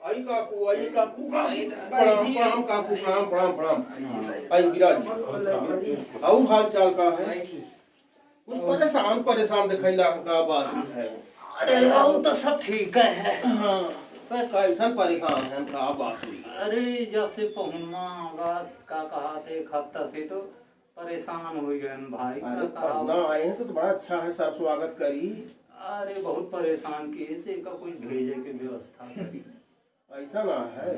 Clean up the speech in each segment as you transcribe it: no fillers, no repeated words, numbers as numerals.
आई काकू का प्रणाम काकू प्रणाम प्रणाम प्रणाम। आई विराज और हाल चाल का है? कुछ परेशान परेशान दिखाई का बात है। अरे वो तो सब ठीक है। हाँ कैसा परेशान है का बात हुई? अरे जैसे पहुना रात का कहा थे एक हफ्ता से तो परेशान हो गए भाई। अरे पहुना आए हैं तो बड़ा अच्छा है, सब स्वागत करी। अरे बहुत परेशान किए से का कुछ भेजे की व्यवस्था करी। ऐसा ना है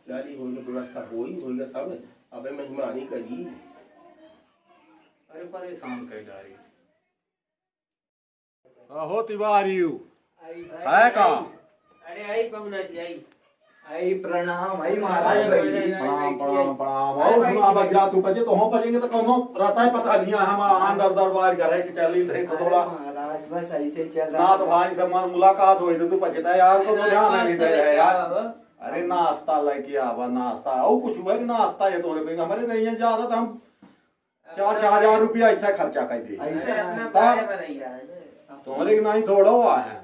जारी होगी व्यवस्था होगा सब अबे मेहमानी करी। अरे परेशान कर डारी हो तिवारी है का? अरे आई पहुना जी आई प्रणाम आई महाराज प्रणाम प्रणाम प्रणाम। और सुना बजा तू बजे तो हम बजेंगे तो कौनो रहता है पता नहीं है। हम अंदर दरबार करे कि चली थे तो थोड़ा महाराज बस ऐसे चल ना तो भाई से मन मुलाकात हुई तो तू बचता यार तो ध्यान नहीं दे रहे यार। अरे नाश्ता लेके आवा नाश्ता और कुछ हुआ कि नाश्ता ये तोड़े पे हमारे नहीं है ज्यादा तो हम 4,000 रुपया ऐसा खर्चा कर दे तुम्हारे नहीं थोड़ा हुआ है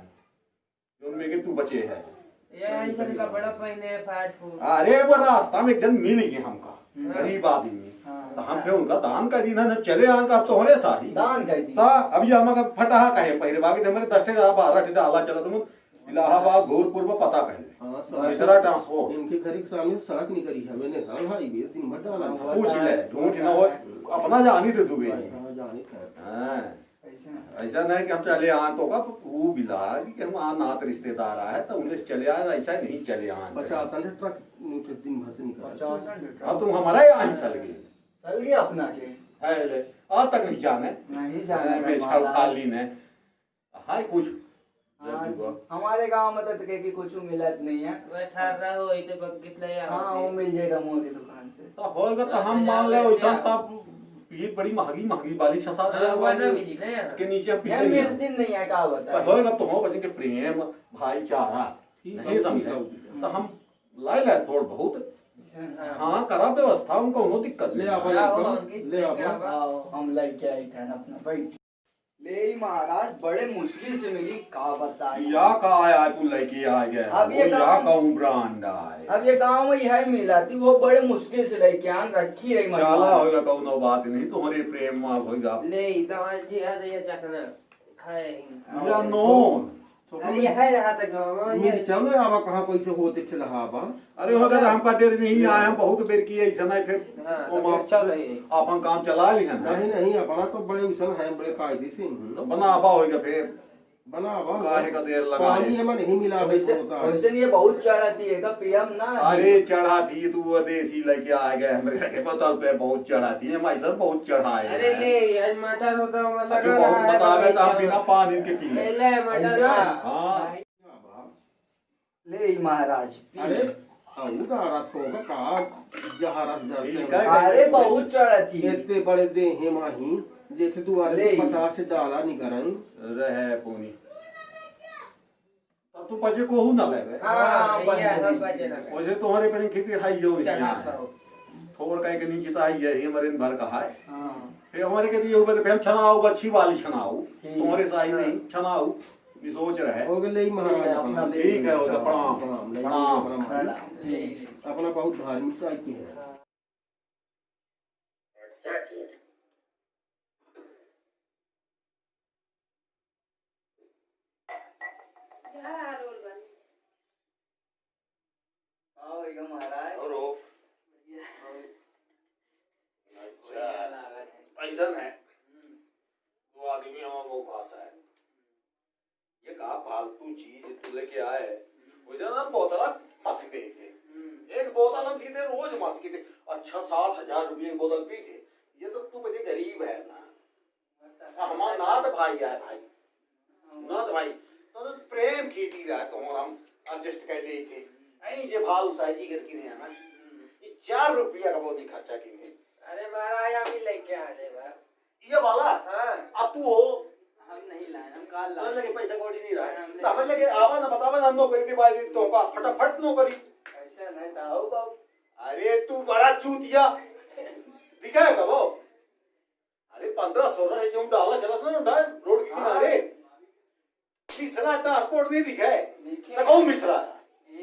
जो मेरे तू बचे है। कपड़ा पहने फाट फूट। अरे वो रास्ता में एक जन मिल गए हमका गरीब आदमी तो हम फिर उनका दान कर दी ना चले आन का तो होने साही दान कर दी। अब ये हम फटा कहे पहले बाकी हमारे 10 12 डाला चला तुम इलाहाबाद घोरपुर में पता कहे मिश्रा ट्रांसपोर्ट इनके घर के सामने सड़क निकली है। मैंने साल भाई भी दिन भर डाला पूछ ले झूठ ना हो अपना जानी दे दुबे। ऐसा नहीं कि हम चले आन तो का वो बिला कि हम नात रिश्तेदार आए तो उन्हें चले आए ऐसा नहीं चले आन 50 ट्रक दिन भर से निकला। अब तुम हमारा यहाँ चल गए अपना के है ले आज तक नहीं जाने खाली ने हाय कुछ हमारे गांव में तो के कुछ मिलत नहीं है। बैठा हो इते कितला यार। हां वो मिल जाएगा मोह की दुकान से तो होगा तो हम मान ले वैसा तब ये बड़ी महंगी वाली 6-7 हज़ार के नीचे यार मेरे दिन नहीं है का बता। होगा तो हो बच्चे के प्रेम भाईचारा नहीं समझे तो हम लाई लाए थोड़ा बहुत। हाँ करा व्यवस्था उनको नो दिक्कत ले हम लेके आए थे अपना भाई ले महाराज बड़े मुश्किल से मिली का बताई या का आया तू लेके आ गया अब ये या का ब्रांड है। अब ये गांव में यही मिला थी वो बड़े मुश्किल से लेके आन रखी रही चला होगा कोनो बात नहीं तुम्हारे प्रेम में होगा ले दवा जी आ ये चखना खाए या नो अरे है रहा था गांव में मेरी चलो आवा कहां कैसे होते थे लहाबा। अरे होगा हम पर देर नहीं आए हम बहुत बेर किए ऐसा नहीं फिर हां चल अपन काम चला लिया नहीं अपना तो बड़े उसन है बड़े कायदे से बनावा होगा फिर बनावा काहे का देर लगा पानी हमें नहीं मिला वैसे ये बहुत चढ़ाती है का पीएम ना। अरे चढ़ाती तू देसी लेके आ गए हमरे के पता पे बहुत चढ़ाती है मैं सब बहुत चढ़ाए। अरे ले आज मटर होता मतलब बहुत बतावे तो हम बिना पानी के पी ले ले मटर हां ले महाराज अरे उदारत होगा का जहारत डरते। अरे बहुत चढ़ाती है इतने बड़े दे हे माही देखे तू अरे 50 से डाला नहीं कराई रहे पूनी तब तू पजे को हूं ना लेवे। हां बजे ना ओजे तुम्हारे पे खेती हाई जो थोड़ कहीं के नीचे तो आई है हमारे भर का है। हां फिर हमारे के दिए ऊपर हम छनाओ अच्छी वाली छनाओ तुम्हारे साई नहीं छनाओ भी सोच रहे हो गए महाराज अपना ठीक है वो प्रणाम प्रणाम अपना बहुत धार्मिक टाइप की है। ऐसा है वो आदमी हमारा वो खास है ये कहा फालतू चीज तू लेके आए वैसे ना बोतल मस्की थे एक बोतल हम सीधे रोज मस्की थे। अच्छा 7,000 रुपये की बोतल पी थे। ये तो तू बड़े गरीब है ना हमारा नाथ भाई है भाई नाथ भाई तो प्रेम खेती रहा तो हम एडजस्ट कर ले थे ऐ जे भाल साइजी करके नहीं है ना ये 4 रुपया का बहुत ही खर्चा की नहीं। अरे महाराज हम ही लेके आ रहे बा ये वाला हां अब तू हो हम नहीं लाए हम काल लाए लगे पैसा कोड़ी नहीं रहा है तो हमें लगे आवा ना बतावा ना नौकरी के बाद तो का फटाफट नौकरी ऐसा नहीं था आओ बाबू। अरे तू बड़ा चूतिया दिखा है कब अरे 15-16 है जो डाला चला था ना रोड के किनारे तीसरा ट्रांसपोर्ट नहीं दिखा है तो कौन मिश्रा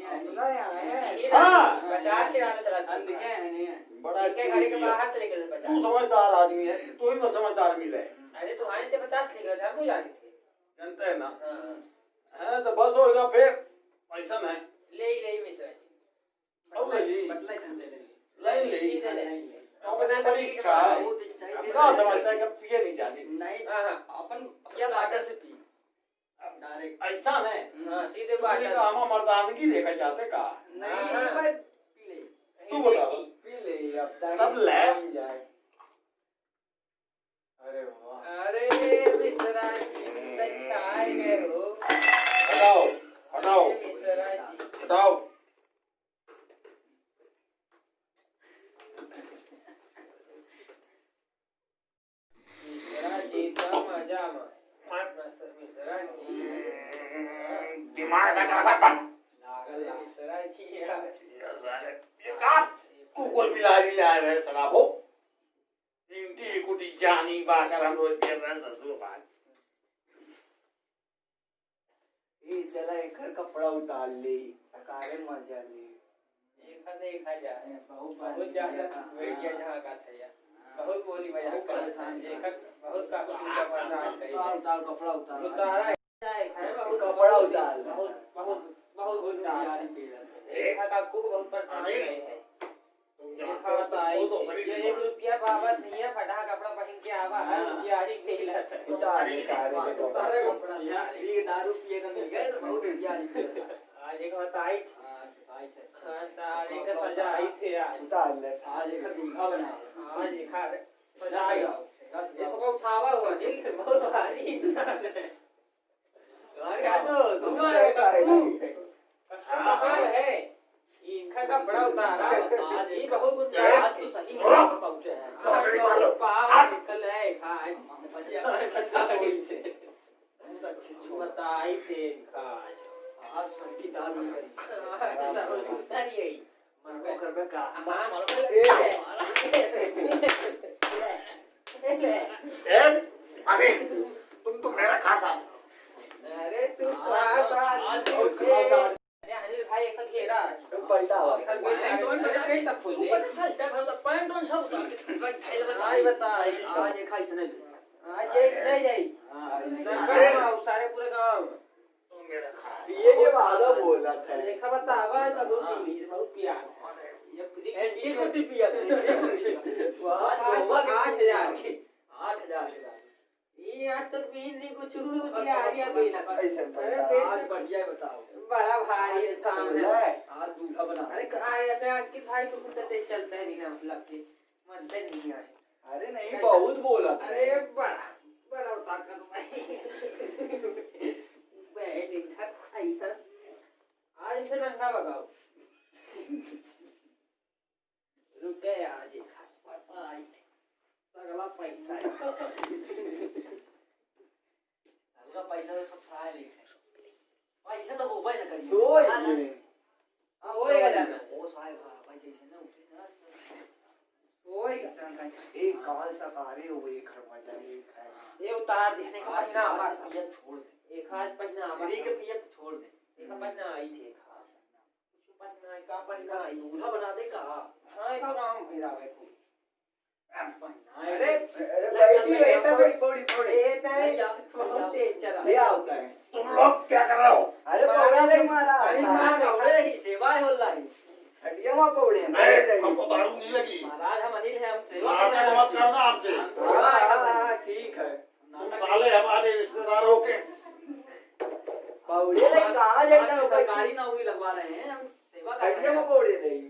अपना यहाँ है। हाँ। 50 के आने चला हम दिखे हैं नहीं है। बड़ा के गाड़ी के चूतिया। बाहर से लेकर तू 50। समझदार आदमी है, तू ही ना समझदार मिले। अरे तो आने थे 50 लेकर था, जाने थे। जानते हैं ना? हाँ। है तो बस होगा फिर पैसा नहीं। ले मिश्रा जी। और ले ली। बटला ही चल चले। लाइन ले। सीधे ले। अपने बड़ी इच्छा है। बहुत इच्छा है। अब ना समझता है कि पिए नहीं जाती। नहीं हाँ। अपन या वाटर से पी। अब डायरेक्ट। ऐसा नहीं। हाँ सीधे तुझे बाहर। का हम मर्दानगी देखा चाहते का? नहीं हाँ। पर पी ले। तू बता। पी ले अब तब ले। जाए। अरे वाह। अरे मिश्रा जी अच्छा आए गए हो। हटाओ, हटाओ, मिश्रा जी। हटाओ। मिश्रा जी का मजा मिश्रा जी। दिमाग लगा रहा मिश्रा जी। ये का कुकुर बिलारी ले आए रहे शराब हो। इनकी कुटी जानी बाकर हम रोज पिए रहे ससुर बात। ये चला एक कपड़ा उतार ले सकारे मजा ले देखा जाए बहुत ज्यादा वेट किया जहाँ का था यार बहुत बोली मैं यहाँ परेशान देखा बहुत का कुछ का परेशान उतार कपड़ा उतार। उतारा जाए खाए बहुत कपड़ा उतार। बहुत यारी देखा का खूब बहुत परेशान गए हैं देखा बताई ये 1 रुपया बाबत नहीं है फटा कपड़ा पहन के आवा है यारी खेला था उतारे सारे कपड़ा ये दारू पिए का मिल गए तो बहुत यारी। आज एक बताई सारे का सजाई थे आज उतार ले। आज एक दूल्हा बना। आज एक सजाई देखो को उठावा हुआ दिल से बहुत भारी इंसान है अरे तो तुम्हारे कहाँ है इनका कपड़ा उतारा आज ये बहुत कुछ आज तो सही में पहुंचे हैं। पाव निकल है खाए बच्चे अच्छा छोड़ी थे। बहुत अच्छे छुआई थे आज आज सबकी दारू करी। मन को कर बेका। अरे तुम तो मेरा खासा। अरे तू आज बहुत खास अरे अनिल भाई एक घेरा पलटा हुआ। पैंट ऑन कहीं तक खोल ले ऊपर से शर्ट भर पैंट ऑन सब उतार के ट्रक ढाई आज बता आज एक खाई से आज ये नहीं जाई सारे पूरे गांव तुम मेरा खा। पिए के बाद बोला था। देखा बतावा तो बहुत प्यार एंटी कुटी पिया था। वाह 8000 के 8000 के ये आज तक पीन नहीं कुछ तैयारी आ गई ना ऐसे आज बढ़िया बताओ। बड़ा भारी इंसान है आज दूल्हा बना। अरे आए अपने अंकित भाई को कुछ से चलता है नहीं ना मतलब कि मनते नहीं आए अरे नहीं बहुत बोला था। अरे बड़ा ताकत भाई मैं देखा ऐसा आज से नंगा बगाओ रुक गए आज सगला पैसा सबका पैसा तो सब फ्राई लेके पैसा तो हो भाई ना करिए सो ये होएगा जाना वो सारे भाई जैसे ना उठे ना होएगा एक काल सकारे हुए खरवा जाए ये उतार देने का पहना आवाज पियत छोड़ दे। एक हाथ पहना आवाज फ्री के पियत छोड़ दे। एक पहना आई थी कुछ पहना का पहना आई दूल्हा बना दे का। हां एक काम भैरा भाई को अरे बैठी बैठा बड़ी ये बहुत तेज चला ले आता है। तुम लोग क्या कर रहे हो? अरे मारा पौड़े नहीं मारा। अरे मारा मारा। पौड़े ही सेवा है वाला हटिया वहां पौड़े अरे हमको दारू नहीं लगी। महाराज हम अनिल है हम सेवा नाटक मत करना हमसे। हाँ ठीक है। तुम साले हमारे रिश्तेदारों के। पौड़े नहीं कहाँ जाता सरकारी नौकरी लगवा रहे हैं हम सेवा कर रहे हैं। पौड़े नहीं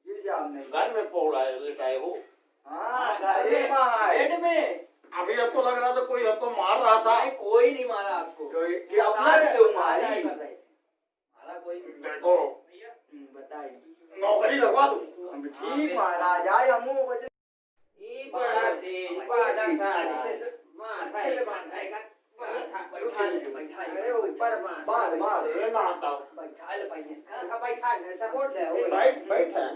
गिर जा हमने घर में पौड़ाए लेटाए हो। हाँ घर में हेड में अभी हमको लग रहा था कोई हमको मार रहा था। नहीं कोई नहीं मारा आपको कि अपना लोग सारी कर रहे थे मारा कोई नहीं। देखो बताइए नौकरी लगवा दूं। हम ठीक महाराज आए हम बचे ये बड़ा तेज बाजा सारी से मार अच्छे से बांध आएगा अरे ऊपर मार मार ये ना आता। बैठा ले पाइए का बैठा सपोर्ट से हो बैठ बैठ है।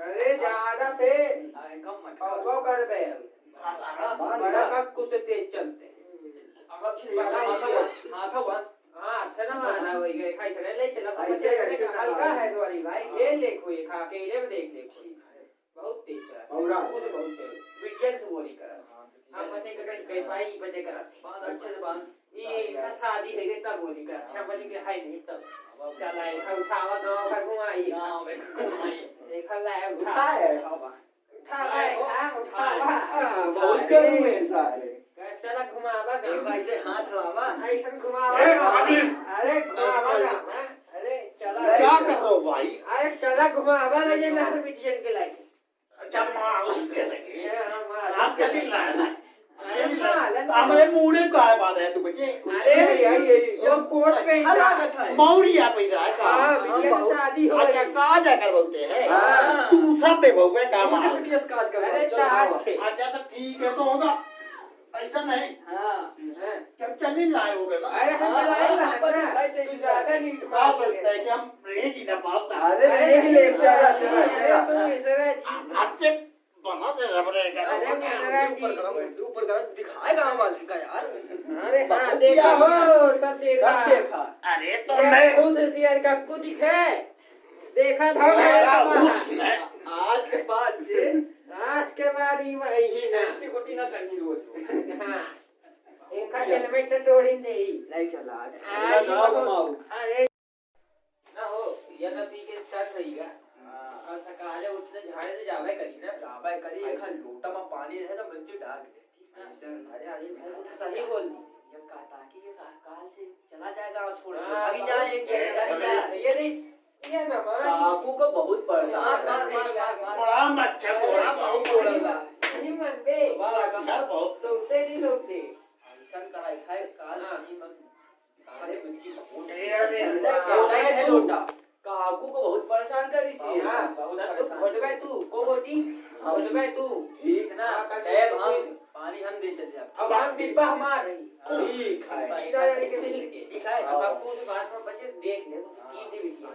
अरे ज्यादा फेर कम मत वो कर बे बड़ा का कुछ तेज चलते हाथों बंद हाँ अच्छा माना वही गए खाई सके ले चला ऐसे हल्का है तुम्हारी भाई ले ले कोई खा के ले देख ले बहुत तेज है औरा उसे बहुत तेज विज्ञान से बोली कर हम बच्चे का कहीं भाई बच्चे कर बात अच्छे से बात ये शादी है के तब बोली कर अच्छा बजे के हाय नहीं तब चला है खा उठावा गांव का घुमाई गांव में घुमाई देखा लाए उठा है उठावा बहुत गर्म है सारे चला घुमावा एक भाई से हाथ लावा ऐसा घुमावा अरे घुमावा अरे चला क्या कर रहे हो भाई? अरे चला घुमावा लगे नहर बिटियन के लायक अच्छा मार उसके लगे ये हमारा आप क्या नहीं लाया? अरे हमें मूड़े का है बात है तू बच्चे अरे जो कोट पे मौरिया पैसा है का हां बिटिया की शादी हो अच्छा का जाकर बोलते हैं तू सब दे बहु काम मोटे पिटियस काज कर अरे चलो चाट अच्छा तो ठीक है तो होगा ऐसा नहीं हां क्या चल नहीं लाए हो गए अरे हम चलाएगा तू ज्यादा नीट क्या सोचता है कि हम रेंज ही ना पाता अरे नहीं ले चला चला चला तू इसरे आपसे बनाते रबड़े का अरे मेरा ऊपर करो दिखाएगा हम वाले का यार अरे हां देखा हो सब देखा अरे तो मैं खुद शेयर का कुछ दिखे देखा था मेरा मैं उसमें आज के बाद से आज के बाद ही वही ना उल्टी कुटी ना करनी रोज हां एक हेलमेट तोड़ी नहीं नहीं चला आज आज गाँव घुमाओ अरे ना हो ये ना पी के स्टार्ट रहीगा और सकाले उठने झाड़े से जावे करी ना जावे करी एक लोटा में पानी रहे तो मिर्ची डाल दे ठीक अरे अरे भाई वो तो सही बोल दी ये ताकि ये काल से चला जाएगा और छोड़ के हाँ, भागी जाए एक ये देख ये ना मान काकू को बहुत परेशान मार बड़ा मच्छर बड़ा बहुत बोला नहीं मानते मच्छर बहुत सोते नहीं सोते ऐसा कराई खाए काल सही मत काले मिर्ची अरे है लोटा काकू को बहुत परेशान करी सी हां बहुत तू परेशान खोट गए तू को गोटी खोट गए तू ठीक ना टैब हम पानी हम दे चले अब हम डिब्बा हमार ठीक है ठीक है अब आपको उस बात में बच्चे देख ले तीन दी बिटिया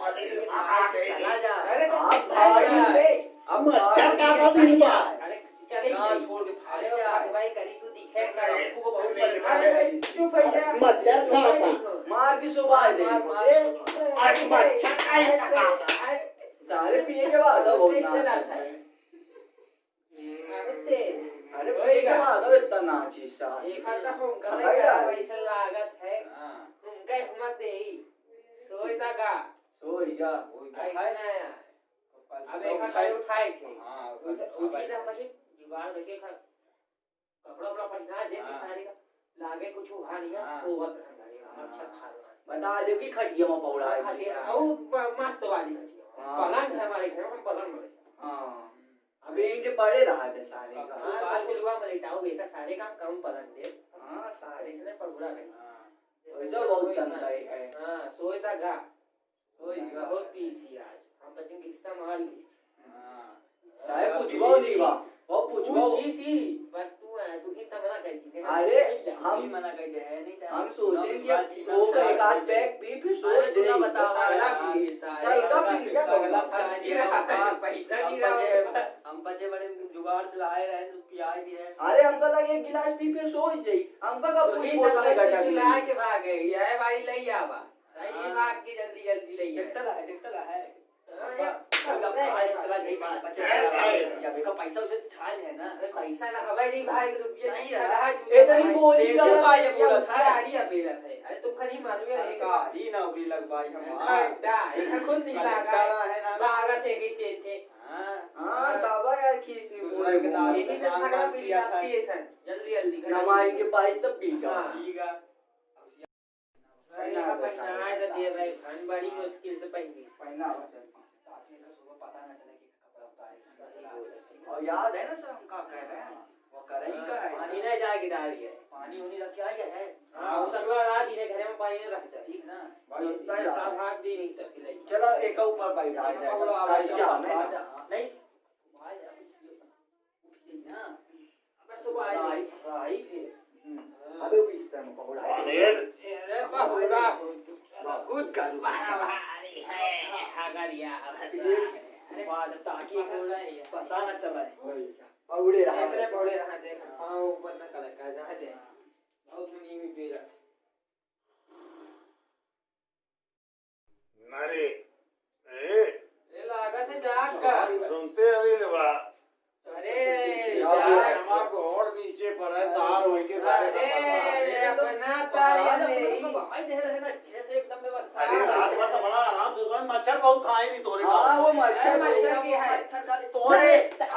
अरे चला जा अरे आप भाग रे अब मच्छर का बोल नहीं क्या अरे चले गाँव छोड़ के भाग अरे जा भाई करी तू दिखे काकू को बहुत परेशान अरे करी सी। चुप है जा मच्छर खाता मार की सुबह दे अरे मच्छर का ही खाता सारे पिए के बाद अब बहुत चला नाच था है। अरे अरे पिए के बाद अब इतना नाची सा एक हफ्ता हम का भाई यार। पैसा लागत है हम के हम दे सोईता का सोईगा ऐसा ना अब एक हफ्ता उठाए थे उठी ना પછી जुगाड़ लेके कपड़ा उपड़ा पहना दे सारे का लागे कुछ हुआ नहीं है सोवत रहना अच्छा खा बता दे कि खटिया में पौड़ा है खटिया और मस्त वाली खटिया पलंग है हमारे घर में पलंग में हां अभी इनके पड़े रहा थे सारे का हां पास लुआ में लेटाओ बेटा सारे काम कम पलंग दे हां सारे इसने पगुड़ा नहीं वैसा बहुत तंग है हां सोईता गा सोईगा बहुत पीसी आज हम बच्चों की हिस्सा माल ली चाहे पूछबो नहीं बा वो पूछबो सी बस तू ही तमना कहती है अरे हम ही मना कर दे है नहीं तो हम सोचेंगे तो एक आध पैक पी फिर सो तू बता चल कब पी लिया हम बचे बड़े जुगाड़ से लाए रहे तो पियाई दिए अरे हमको लगे एक गिलास पी फिर सो जाई हमको कब पूछ बोतल घटा चिल्ला के भाग गई ये भाई लई आवा ये भाग के जल्दी जल्दी लई डिक्टल है पैसा उसे छाए है ना पैसा ना हवाई नहीं भाई रुपया नहीं रहा इतनी बोली का ये बोला था गाड़ी बेला थे अरे तुम खरी मालूम है एक ही नौकरी लगवाई हम खड्डा एक खुद नहीं लगा है ना भागत है किसी थे हां दावा यार खींच नहीं बोल यही से सगड़ा पी एसोसिएशन जल्दी जल्दी नमाई के पास तब पीगा पीगा पहला पहना है तो दे भाई खान बड़ी मुश्किल से पहनी पहला ताकि का सुबह पता ना चले कि कपड़ा उतारे और याद है ना सर हम का कह रहे हैं वो कर ही का है पानी नहीं जाएगी डाली है पानी होनी रखा है हां वो सगड़ा रात ही घर में पानी नहीं रख जा ठीक ना भाई सही रहा सब हाथ दी नहीं तक खिलाई चलो एक ऊपर बैठा जाए नहीं भाई उठ गई ना बस सुबह आई फिर अबे बीच में पकड़ा अरे होगा खुद कर भारी है हागरिया अरे बाद ताकि पता ना चला पौड़े रहा ऐसे पौड़े रहा देख पांव ऊपर न कर का जा दे बहुत नीवी पे रहा अरे ए ये लागत है जाग का सुनते अभी लेवा अरे हमारा घोड़ नीचे पर है सार होई के सारे बनाता भाई दे रहे ना अच्छे से एकदम व्यवस्था अरे रात भर तो बड़ा आराम से सोए मच्छर बहुत खाए नहीं तोरे हाँ वो मच्छर मच्छर की है। मच्छर का तोरे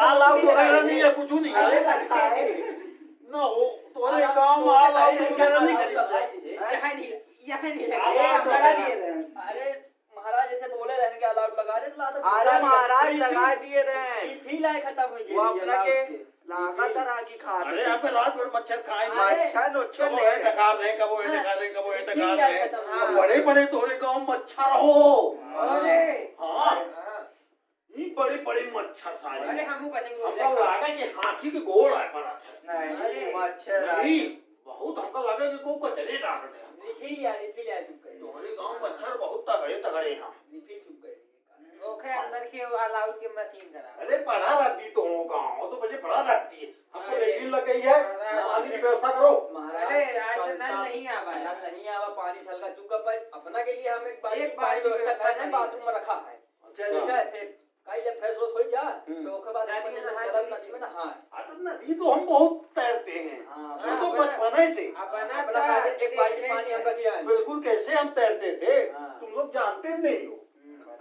ऑल आउट वगैरह नहीं है कुछ नहीं अरे है लगता है ना वो तोरे गांव में ऑल आउट वगैरह नहीं करी यहाँ नहीं अरे महाराज जैसे बोले रहने के अलाउड लगा दे अरे महाराज लगा दिए रहे फील आए खत्म हो वो अपना के लागत रागी खा अरे यहाँ पे रात भर मच्छर खाए नहीं मच्छर नोच्छर कबो नहीं टकार रहे कबो टकार रहे कबो टकार ठीक रहे है, खत्म। अब बड़े बड़े तोरे गांव मच्छर हो अरे हाँ ये बड़े बड़े मच्छर सारे अरे हमू हमको पतंग लगा कि हाथी के गोड़ है पर नहीं मच्छर नहीं बहुत हमको लगा कि को कचरे डाल रहे हैं रिफिल यार चुप कर तोरे गांव मच्छर बहुत तगड़े तगड़े हैं रिफिल चुप कर ओके अंदर के अलाउड की मशीन करा अरे पढ़ा रहती तो हो गाँव तो बजे पढ़ा रहती है हमको लेकिन लग गई है पानी की व्यवस्था करो अरे आज तो नल नहीं आवा है। नल नहीं आवा पानी सलका चुका पर अपना के लिए हम एक पानी एक पानी बाल्टी व्यवस्था व्यवस्था कर रहे हैं करी। बाथरूम में रखा है अच्छा। ठीक है फिर कई जब फ्रेश हो जा तो उसके बाद नदी में नहा चल चली। नदी में नहा तो नदी तो हम बहुत तैरते हैं हाँ हम तो बचपन से अपना अपना खाते एक बाल्टी पानी हम रख दिया है बिल्कुल कैसे हम तैरते थे हाँ। तुम लोग जानते नहीं हो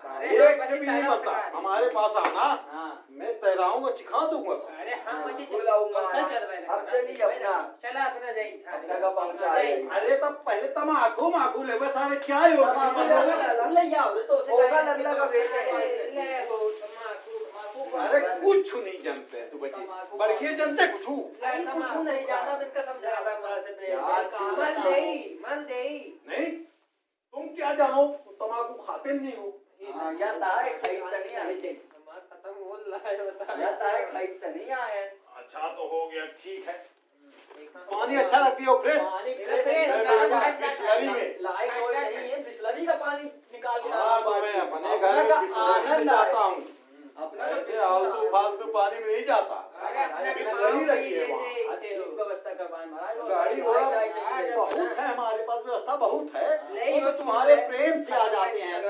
अरे एक से भी नहीं बनता हमारे पास आना हाँ मैं तैराऊंगा सिखा दूंगा सब अरे हम अच्छे से बुलाऊंगा। चल रहे हैं अब चलिए अपना। चला अपना जाई जगह पहुंचा रहे हैं। अरे तब पहले तमाकू माकू ले बस सारे क्या ही हो ले आओ तो उसे होगा कहेंगे लल्ला कि का तो बेटा ले ले वो तमाकू अरे कुछ नहीं जानते तू बच्चे बल्कि जानते कुछ कुछ नहीं जाना तो इनका समझा रहा है से पे यार, मन दे नहीं तुम क्या जानो तमाकू खाते नहीं हो या ताए खाई तनी आए खत्म हो रहा है बता या ताए खाई तनी आए अच्छा तो हो गया ठीक है पानी अच्छा रखती हो फ्रेश पानी बिस्लरी में लाइट कोई नहीं है बिस्लरी का पानी निकाल के हाँ तो मैं अपने घर में बिस्लरी में जाता हूँ अपना ऐसे आलतू फालतू पानी में नहीं जाता बिस्लरी रखी है वहाँ व्यवस्था करवाए महाराज गाड़ी घोड़ा बहुत है हमारे पास व्यवस्था बहुत है वो तो तुम्हारे प्रेम से आ जाते हैं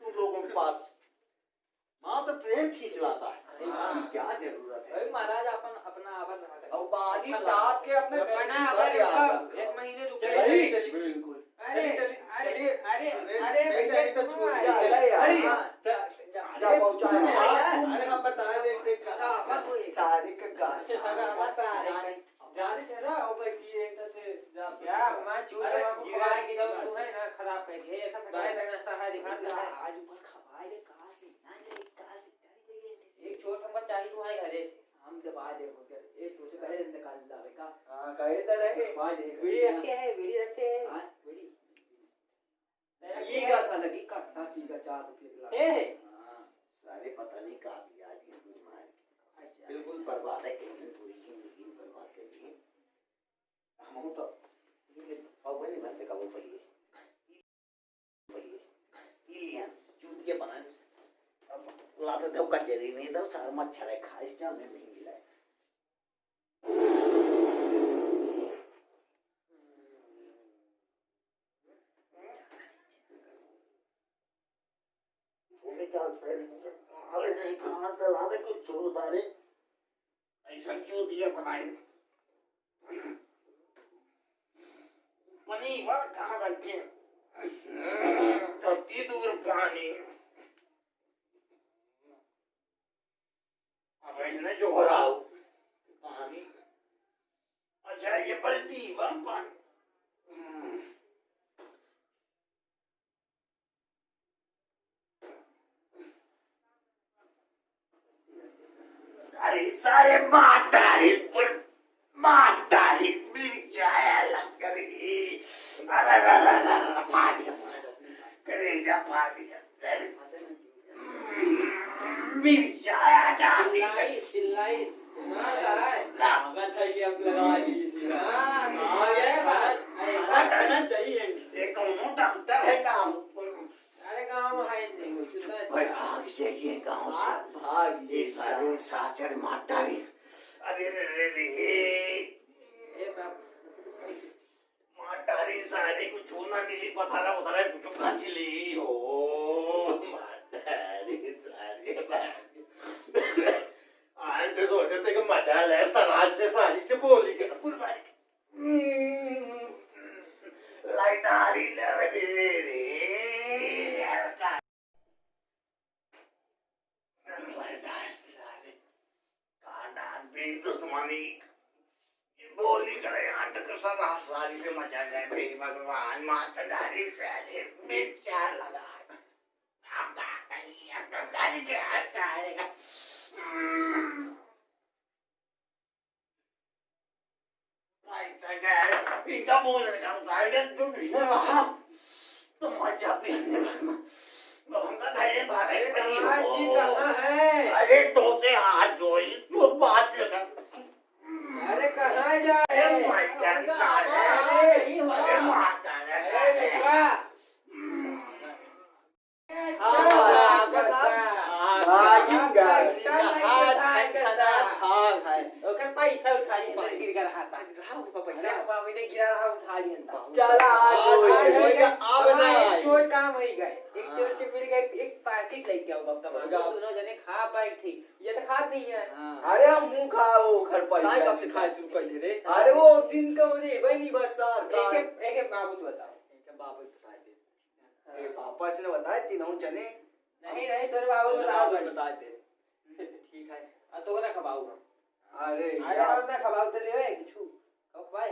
तुम लोगों के पास मात्र प्रेम खींच लाता है क्या जरूरत है महाराज अपन अपना आवर रहा और पानी अच्छा ताप के अपने बना भर आवर एक महीने रुक चलिए बिल्कुल अरे अरे अरे अरे भैया तो छूट जा पहुंचा अरे हम बता देते शादी का गाछ जाने चला हो गई थी एक से जा क्या मां चूत को खवाए की तो तू है ना खराब कर दिए ऐसा सगाई करना सहा दिखाता है आज ऊपर खवाए ले कहां से ना जे कहां से एक छोट हमको चाहिए तुम्हारे घरे से हम दबा दे उधर एक तो से कहे निकाल लावे का हां कहे तो रहे दबा दे बीड़ी रखे है बीड़ी रखे है हां बीड़ी ये का साला की काटना पी का 4 रुपए है सारे पता नहीं कहाँ दिया आज ये बीमार बिल्कुल बर्बाद है कहीं पूरी जिंदगी बर्बाद कर दी हम तो ये अब नहीं बनते कब ये चूतिया बनाने अब लाते दो कचेरी नहीं दो सार मच्छर है खाइस जाने नहीं मिला है खाना तो लाते कुछ छोड़ो सारे ऐसा क्यों दिया बनाए पनीर वह कहाँ रखे अति दूर पानी अब इसने जो हो रहा हो पानी अच्छा ये पलटी वह पानी अरे सारे मातारी पर मातारी मिर्चाया लग गई अरे फाट गया करेजा फाट गया मिर्चाया डाली चिल्लाई लागत है कि हम लगा दी इसी हां ये खाना चाहिए एक डॉक्टर है काम अरे गांव में है नहीं कुछ भाई भाग जाइए गांव से भाग ये सारे साचर मातारी अरे रे रे ए बाप मातारी सारे कुछ छूना के लिए पथारा उधर कुछ कांची ली हो आए थे सोचे थे कि मजा ले सराज से साली से बोली कर पूरी भाई लाइट आ रही रे दुश्मनी बोली करे आंटा सराज साली से मचा गए भाई भगवान माता डाली फैले बेचार लगा इनका बोलने का जो नहीं रहा तो मजा पीने तो हमका धैर्य भागे जी कहाँ है? अरे तोते हाथ जोड़ी तू बात लगा अरे कहाँ जा रहे हैं? अरे माता अरे रुका। पैसा उठा लिया गिर कर हाथ पैसा मैंने गिरा रहा उठा लिया चला अब ना चोट काम हो गए एक चोट के मिल गए एक पैकेट लेके आओ बाप दोनों जने खा पाए ठीक ये तो खात नहीं है। अरे हम मुंह खाओ खर पैसा कब से खाए शुरू कर दे रे। अरे वो दिन का मुझे भाई नहीं बस एक बाबू बताओ एक बाबू बता दे पापा से ने बताया तीनों जने नहीं नहीं तेरे बाबू बता दे ठीक है तो ना खबाऊ अरे यार ना खबाऊ तो ले कुछ खबाई